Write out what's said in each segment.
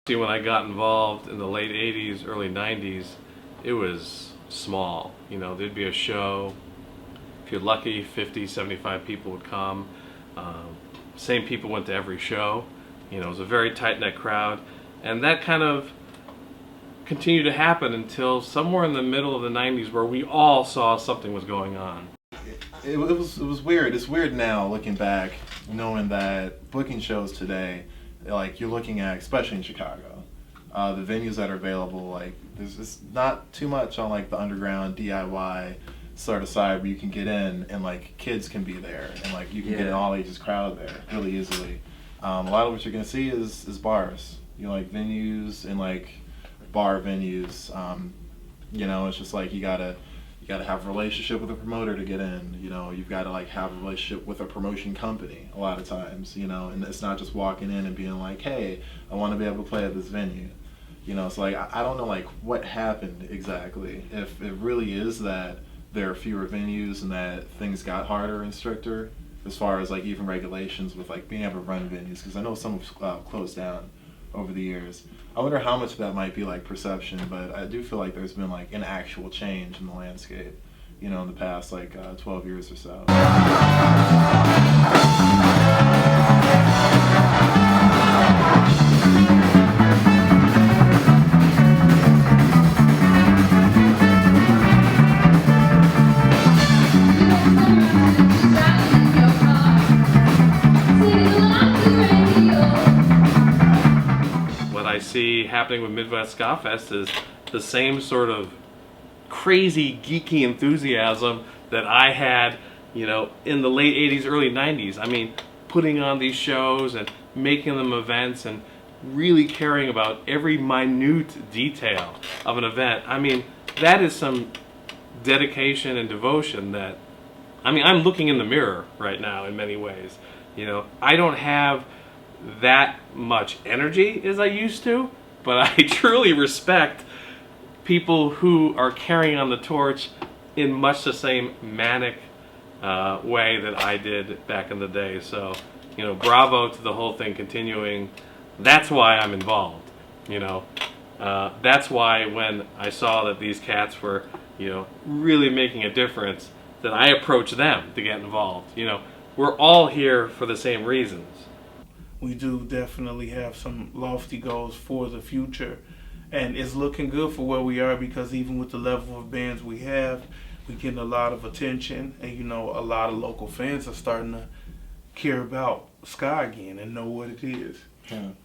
See, when I got involved in the late 80s, early 90s, it was small. You know, there'd be a show. If you're lucky, 50, 75 people would come. Same people went to every show. You know, it was a very tight-knit crowd. And that kind of continued to happen until somewhere in the middle of the 90s where we all saw something was going on. It was weird. It's weird now looking back, knowing that booking shows today, like you're looking at, especially in Chicago, the venues that are available, like there's just not too much on like the underground DIY sort of side where you can get in and like kids can be there and like you can get an all ages crowd there really easily. A lot of what you're gonna see is bars, you know, like venues and like bar venues. You know, it's just like you gotta have a relationship with a promoter to get in. You know, you've got to like have a relationship with a promotion company a lot of times. You know, and it's not just walking in and being like, hey, I want to be able to play at this venue. You know, it's like I don't know like what happened exactly. If it really is that there are fewer venues and that things got harder and stricter as far as like even regulations with like being able to run venues, because I know some have closed down over the years. I wonder how much of that might be like perception, but I do feel like there's been like an actual change in the landscape, you know, in the past like 12 years or so. I see happening with Midwest Ska Fest is the same sort of crazy geeky enthusiasm that I had, you know, in the late 80s, early 90s. I mean, putting on these shows and making them events and really caring about every minute detail of an event. I mean, that is some dedication and devotion that, I mean, I'm looking in the mirror right now in many ways. You know, I don't have that much energy as I used to, but I truly respect people who are carrying on the torch in much the same manic way that I did back in the day. So, you know, bravo to the whole thing continuing. That's why I'm involved. You know, that's why when I saw that these cats were, you know, really making a difference, that I approached them to get involved. You know, we're all here for the same reasons. We do definitely have some lofty goals for the future, and it's looking good for where we are, because even with the level of bands we have, we're getting a lot of attention, and you know, a lot of local fans are starting to care about ska again and know what it is.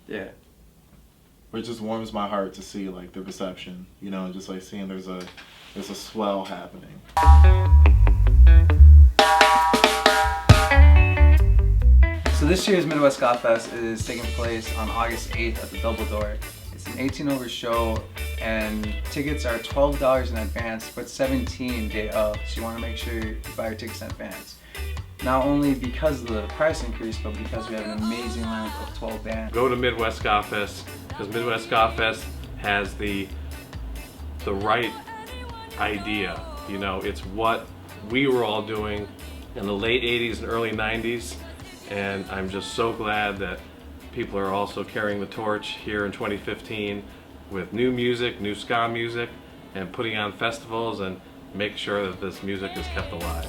Yeah. It just warms my heart to see like the reception, you know, just like seeing there's a swell happening. So this year's Midwest Ska Fest is taking place on August 8th at the Double Door. It's an 18-over show, and tickets are $12 in advance, but $17 day of. So you want to make sure you buy your tickets in advance. Not only because of the price increase, but because we have an amazing lineup of 12 bands. Go to Midwest Ska Fest, because Midwest Ska Fest has the right idea. You know, it's what we were all doing in the late 80s and early 90s. And I'm just so glad that people are also carrying the torch here in 2015 with new music, new ska music, and putting on festivals and make sure that this music is kept alive.